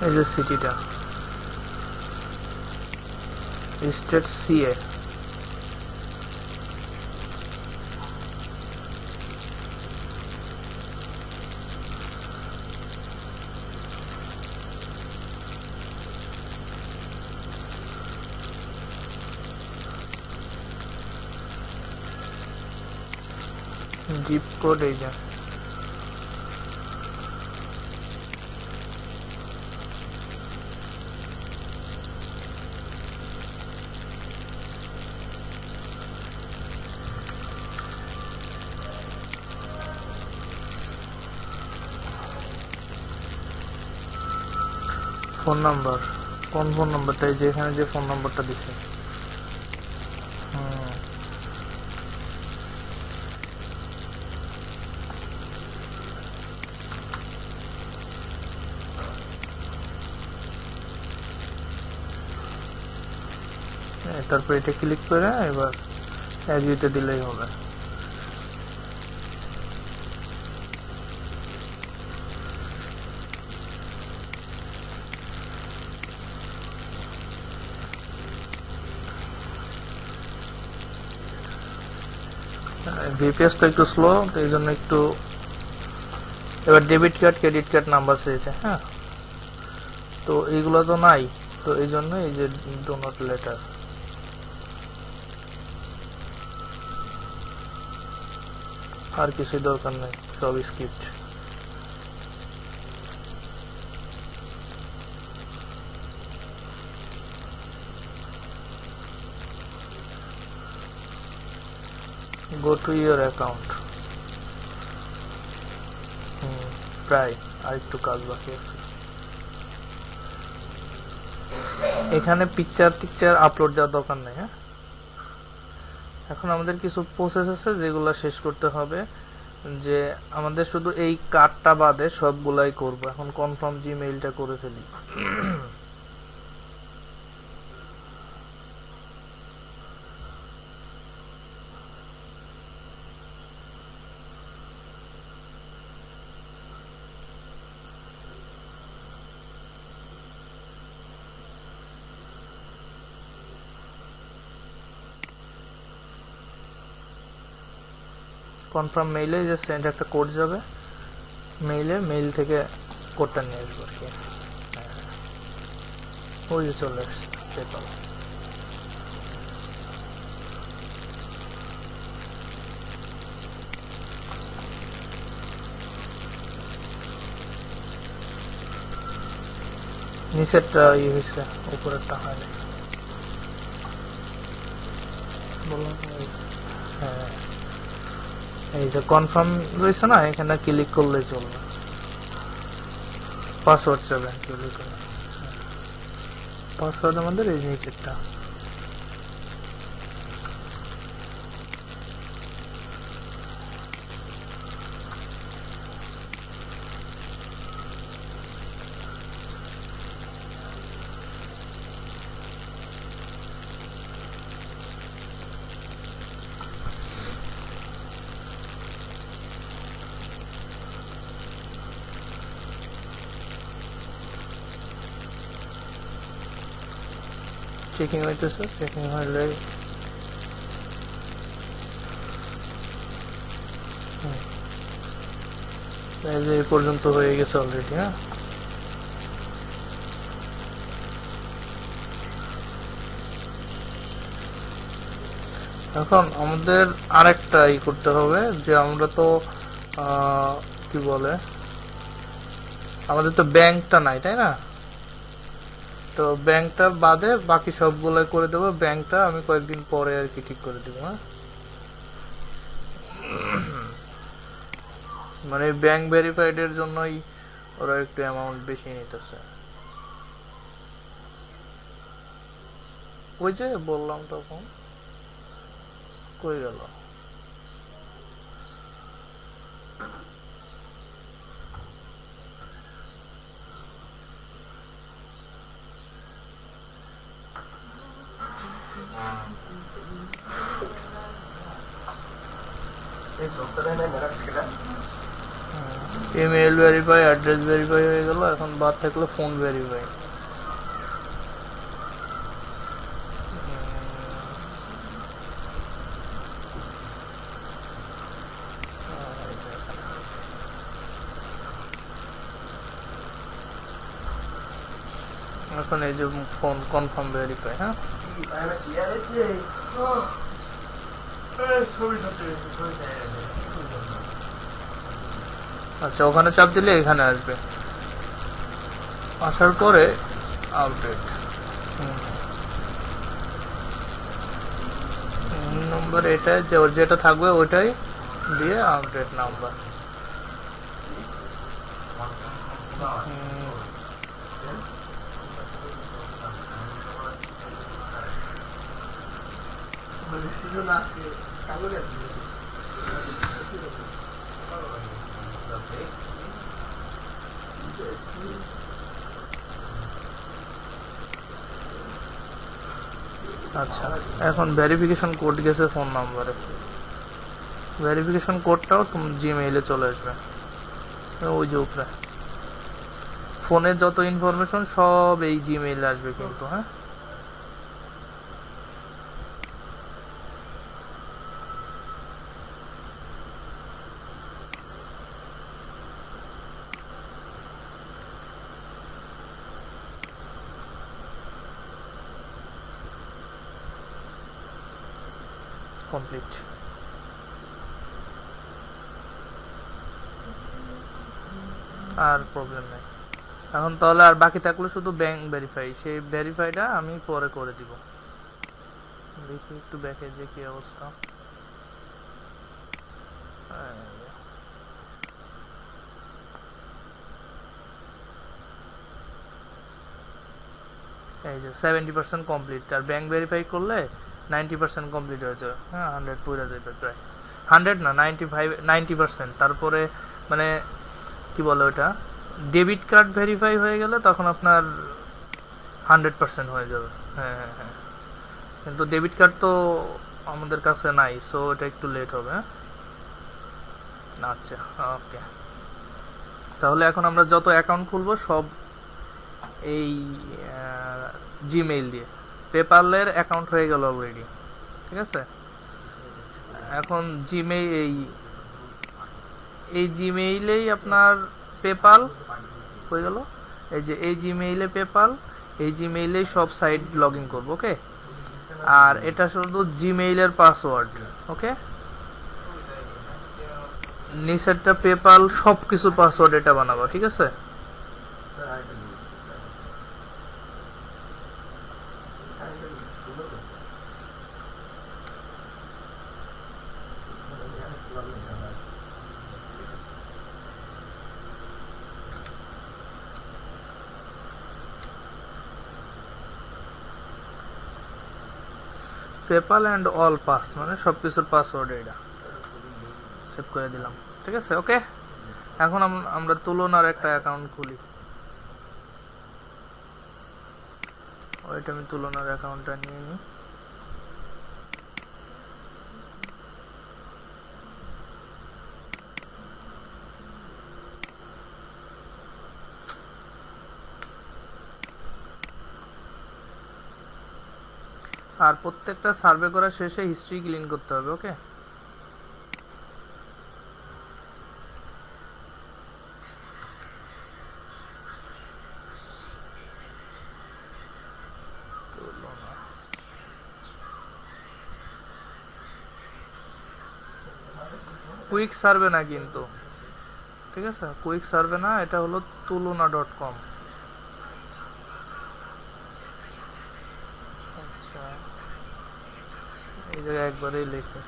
এই যে সিটিটা স্টেট সিএ, জিপ কোড এই যে ফোন নাম্বার, কোন ফোন নাম্বারটা, এই যে এখানে যে ফোন নাম্বারটা দিছে। তারপর এটা ক্লিক করে এবার এগ্রিতে দিলেই হবে। ভিপিএস তো একটু স্লো, তো এই জন্য একটু। এবার debit card credit card number চেয়েছে, হ্যাঁ, তো এইগুলো তো নাই, তো এই জন্য এই যে ডো নট লেটার, আর কিছুই দরকার নেই, সব script. Go to your account, প্রায় আর একটু কাজ বাকি আছে। এখানে পিকচার টিকচার আপলোড দেওয়ার দরকার নেই, হ্যাঁ। এখন আমাদের কিছু প্রসেস আছে যেগুলো শেষ করতে হবে, যে আমাদের শুধু এই কার্ডটা বাদে সবগুলাই করব। এখন কনফার্ম জিমেইলটা করে ফেলি। কনফার্ম মেইলে যে সেন্ড একটা কোড যাবে মেইলে, মেইল থেকে কোডটা নিয়ে আসবো আর কি। ওই যে চলে আসছে পেপাল। নিচেরটা ইয়ে হয়েছে, উপরেরটা হয়নি। বললাম হ্যাঁ, এই যে কনফার্ম রয়েছে না, এখানে ক্লিক করলেই চলবে। পাসওয়ার্ড চাবেন, ক্লিক করে পাসওয়ার্ড আমাদের এই নিচেরটা। চেকিং হইতেছে, চেকিং হইলে এই যে এই পর্যন্ত হয়ে গেছে অলরেডি, হ্যাঁ। এখন আমাদের আরেকটা ই করতে হবে, যে আমরা তো কি বলে, আমাদের তো ব্যাংকটা নাই, তাই না? তো ব্যাংকটা বাদে বাকি সবগুলো করে দেবো। ব্যাংকটা আমি কয়েকদিন পরে আর কি ঠিক করে দেবো, হ্যাঁ। মানে ব্যাংক ভেরিফাইড এর জন্যই ওরা একটু অ্যামাউন্ট বেশি নিতেছে। ওই যে বললাম তখন, কই গেল? ইমেল ভেরিফাই, অ্যাড্রেস ভেরিফাই হয়ে গেল। এখন বাদ থাকলো ফোন ভেরিফাই। এখন এই যে ফোন কনফার্ম ভেরিফাই। হ্যাঁ, আচ্ছা, ওখানে চাপ দিলে এখানে আসবে। আসার পরে আপডেট নম্বর, এটাই যে ওর যেটা থাকবে ওইটাই দিয়ে আপডেট নাম্বার। আচ্ছা, এখন ভেরিফিকেশন কোড গেছে ফোন নাম্বারে। ভেরিফিকেশন কোডটাও তুমি জিমেইলে চলে আসবে, ওই যে উপরে ফোনের যত ইনফরমেশন সব এই জিমেইলে আসবে কিন্তু। হ্যাঁ, কমপ্লিট। আর প্রবলেম নেই এখন। তাহলে আর বাকি থাকলো শুধু ব্যাংক ভেরিফাই। সেই ভেরিফাইটা আমি পরে করে দিব। দেখি একটু ব্যাকে যে কি অবস্থা। এই যে 70% কমপ্লিট, আর ব্যাংক ভেরিফাই করলে 90% কমপ্লিট হয়ে যাবে। হ্যাঁ, 100 পুরো যাবে প্রায়। 100 না, 90%। তারপরে মানে কি বলে ওটা, ডেবিট কার্ড ভেরিফাই হয়ে গেলে তখন আপনার 100% হয়ে যাবে। হ্যাঁ হ্যাঁ হ্যাঁ, কিন্তু ডেবিট কার্ড তো আমাদের কাছে নাই, সো এটা একটু লেট হবে। আচ্ছা, ওকে। তাহলে এখন আমরা যত অ্যাকাউন্ট খুলবো সব এই জিমেইল দিয়ে। পেপালের অ্যাকাউন্ট হয়ে গেল অলরেডি, ঠিক আছে। এখন জিমেইল, এই জিমেইলেই আপনার পেপাল হয়ে গেল। এই যে এই জিমেইলে পেপাল, এই জিমেইলেই সব সাইট লগ ইন করবো। ওকে, আর এটা শুধু জিমেইলের পাসওয়ার্ড। ওকে, নিচেরটা পেপাল, সবকিছু পাসওয়ার্ড এটা বানাবো, ঠিক আছে। পেপাল অ্যান্ড অল পাস মানে সবকিছুর পাসওয়ার্ড এটা সেভ করে দিলাম, ঠিক আছে। ওকে, এখন আমরা তুলনার একটা অ্যাকাউন্ট খুলি। ওইটা আমি তুলনার অ্যাকাউন্টটা নিয়ে নিই। আর প্রত্যেকটা সার্ভে করার শেষে হিস্ট্রি ক্লিন করতে হবে। ওকে, কুইক সার্ভে না কিন্তু, ঠিক আছে। কুইক সার্ভে না, এটা হলো তুলনা.com। আচ্ছা, এই জায়গায় একবারেই লিখে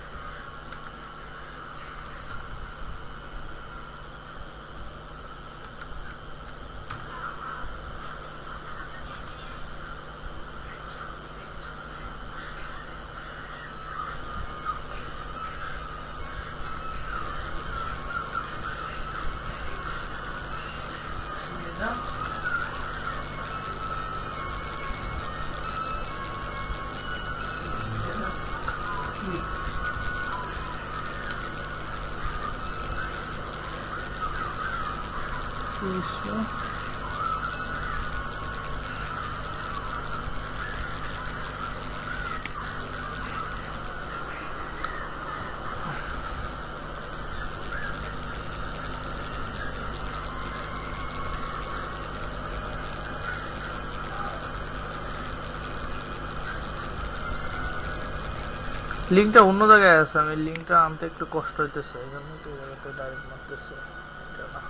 লিঙ্কটা অন্য জায়গায় আছে, আমি লিঙ্কটা আনতে একটু কষ্ট হইতেছে, এই জন্য তো এই জায়গাতে ডাইরেক্ট মারতেছে এটা না।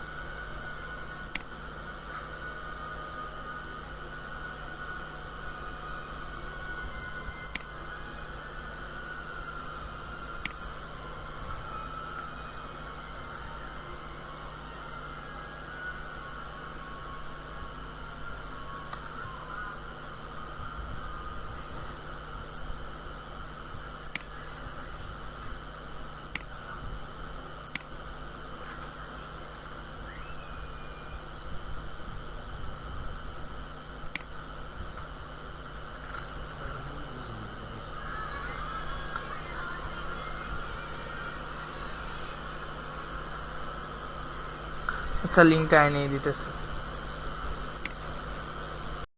আচ্ছা লিঙ্কটা আইনে দিতেছে।